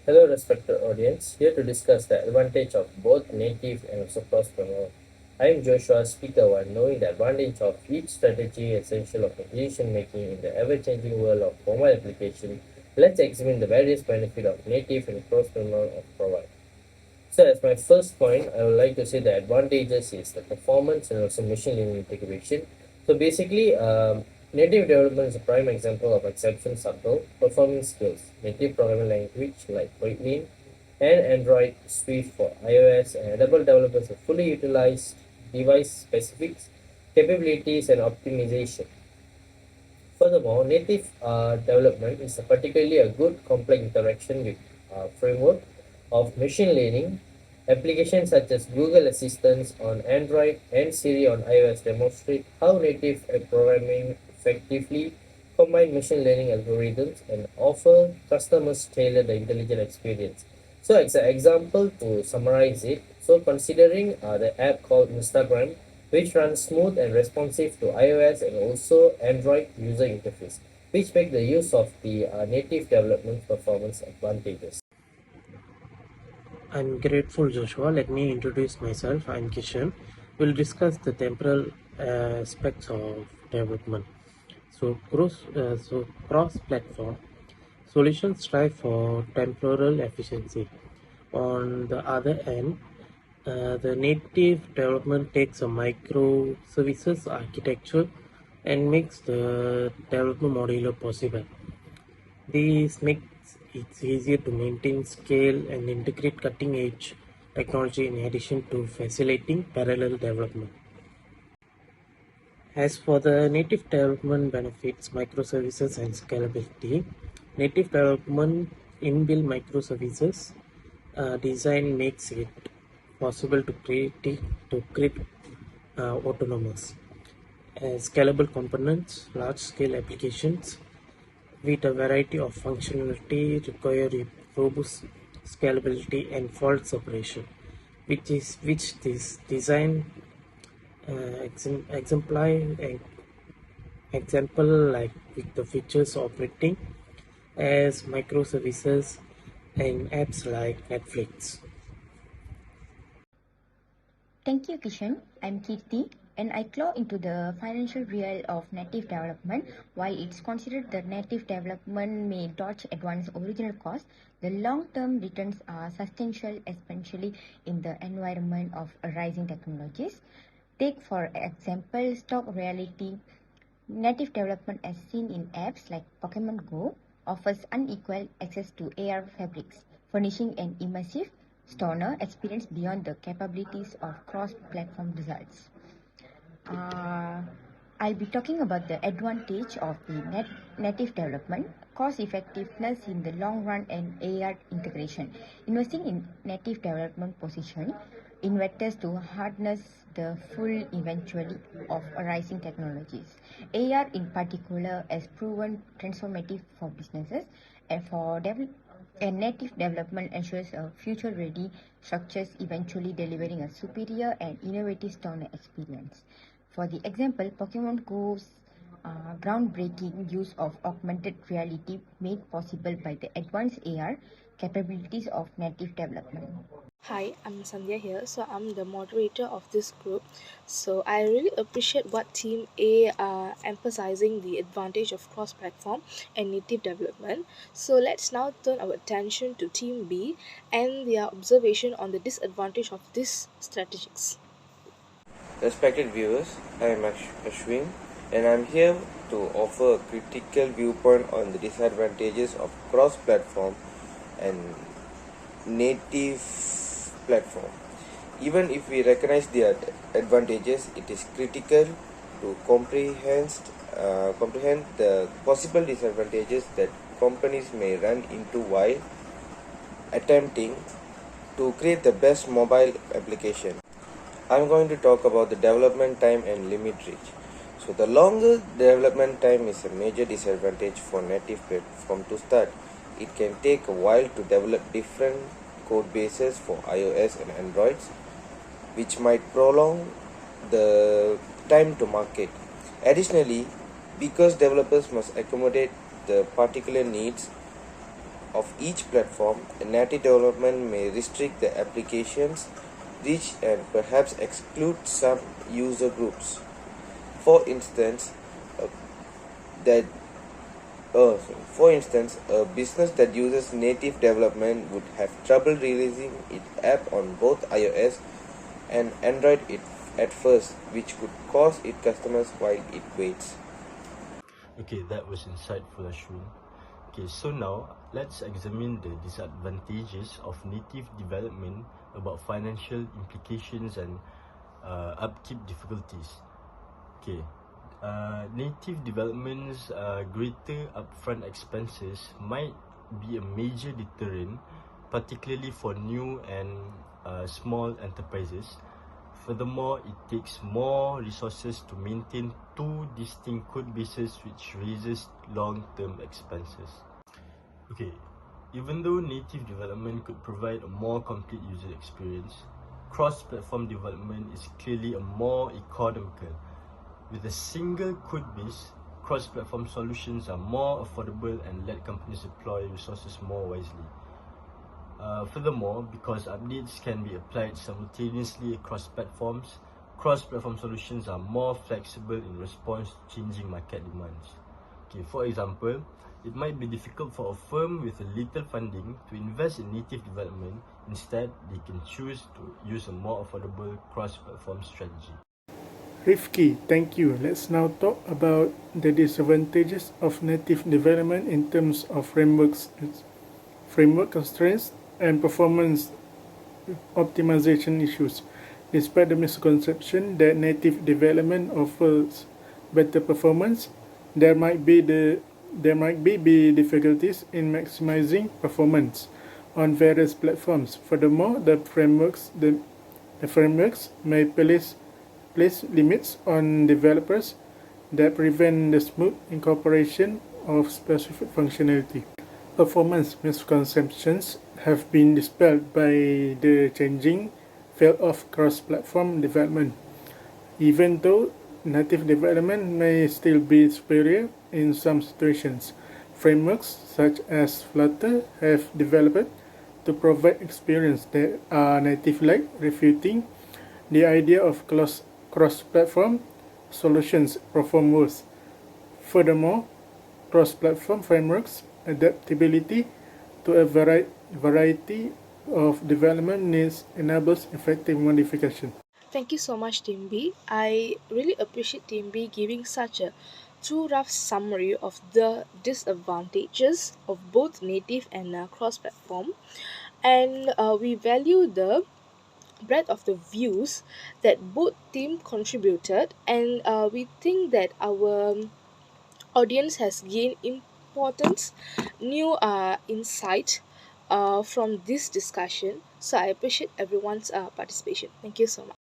Hello, respected audience. Here to discuss the advantage of both native and also cross-promote. I am Joshua, speaker one, knowing the advantage of each strategy essential of decision making in the ever-changing world of mobile application. Let's examine the various benefits of native and cross-promote of provide. So, as my first point, I would like to say the advantages is the performance and also machine learning integration. So, basically, native development is a prime example of exception subtle performance skills. Native programming language like Kotlin and Android Swift for iOS and Double developers have fully utilized device specifics, capabilities, and optimization. Furthermore, native development is particularly a good complex interaction with framework of machine learning. Applications such as Google Assistant on Android and Siri on iOS demonstrate how native programming effectively combine machine learning algorithms and offer customers tailored intelligent experience. So, as an example to summarize it, so considering the app called Instagram, which runs smooth and responsive to iOS and also Android user interface, which make the use of the native development performance advantages. I'm grateful, Joshua. Let me introduce myself. I'm Kishan. We'll discuss the temporal aspects of development. So cross-platform solutions strive for temporal efficiency. On the other hand, the native development takes a microservices architecture and makes the development modular possible. This makes it easier to maintain, scale, and integrate cutting-edge technology in addition to facilitating parallel development. As for the native development benefits, microservices and scalability, native development inbuilt microservices design makes it possible to create autonomous, scalable components, large-scale applications with a variety of functionality require robust scalability and fault separation, which this design exemplify example like with the features operating as microservices and apps like Netflix. Thank you, Kishan. I'm Kirti, and I claw into the financial realm of native development. While it's considered that native development may dodge advanced original costs, the long-term returns are substantial, especially in the environment of rising technologies. Take, for example, stock reality. Native development, as seen in apps like Pokemon Go, offers unequal access to AR fabrics, furnishing an immersive stoner experience beyond the capabilities of cross-platform results. Uh, I'll be talking about the advantage of the native development, cost effectiveness in the long run, and AR integration. Investing in native development position investors to harness the full eventually of rising technologies. AR in particular has proven transformative for businesses and for and native development ensures a future-ready structures eventually delivering a superior and innovative stoner experience. For the example, Pokemon Go's groundbreaking use of augmented reality made possible by the advanced AR capabilities of native development. Hi, I'm Sandhya here. So I'm the moderator of this group. So I really appreciate what Team A are emphasizing the advantage of cross-platform and native development. So let's now turn our attention to Team B and their observation on the disadvantage of these strategies. Respected viewers, I am Ashwin and I'm here to offer a critical viewpoint on the disadvantages of cross-platform and native platform. Even if we recognize the advantages, it is critical to comprehend the possible disadvantages that companies may run into while attempting to create the best mobile application. I'm going to talk about the development time and limit reach. So the longer development time is a major disadvantage for native platform to start. It can take a while to develop different code bases for iOS and Androids, which might prolong the time to market. Additionally, because developers must accommodate the particular needs of each platform, native development may restrict the application's reach and perhaps exclude some user groups. For instance, uh, that for instance, a business that uses native development would have trouble releasing its app on both iOS and Android at first, which could cost its customers while it waits. Okay, that was insightful, Ashwin. Okay, so now let's examine the disadvantages of native development about financial implications and upkeep difficulties. Okay, native development's greater upfront expenses might be a major deterrent, particularly for new and small enterprises. Furthermore, it takes more resources to maintain two distinct code bases, which raises long-term expenses. Okay, even though native development could provide a more complete user experience, cross-platform development is clearly a more economical. With a single code base, cross-platform solutions are more affordable and let companies deploy resources more wisely. Furthermore, because updates can be applied simultaneously across platforms, cross-platform solutions are more flexible in response to changing market demands. Okay, for example, it might be difficult for a firm with a little funding to invest in native development. Instead, they can choose to use a more affordable cross-platform strategy. Rifki, thank you. Let's now talk about the disadvantages of native development in terms of framework constraints, and performance optimization issues. Despite the misconception that native development offers better performance, there might be difficulties in maximizing performance on various platforms. Furthermore, the frameworks may place limits on developers that prevent the smooth incorporation of specific functionality. Performance misconceptions have been dispelled by the changing field of cross-platform development. Even though native development may still be superior in some situations, frameworks such as Flutter have developed to provide experiences that are native-like, refuting the idea of cross-platform solutions perform worse. Furthermore, cross-platform frameworks adaptability to a variety of development needs enables effective modification. Thank you so much, Team B. I really appreciate Team B giving such a too rough summary of the disadvantages of both native and cross-platform, and we value the breadth of the views that both team contributed, and we think that our audience has gained important new insight from this discussion. So I appreciate everyone's participation. Thank you so much.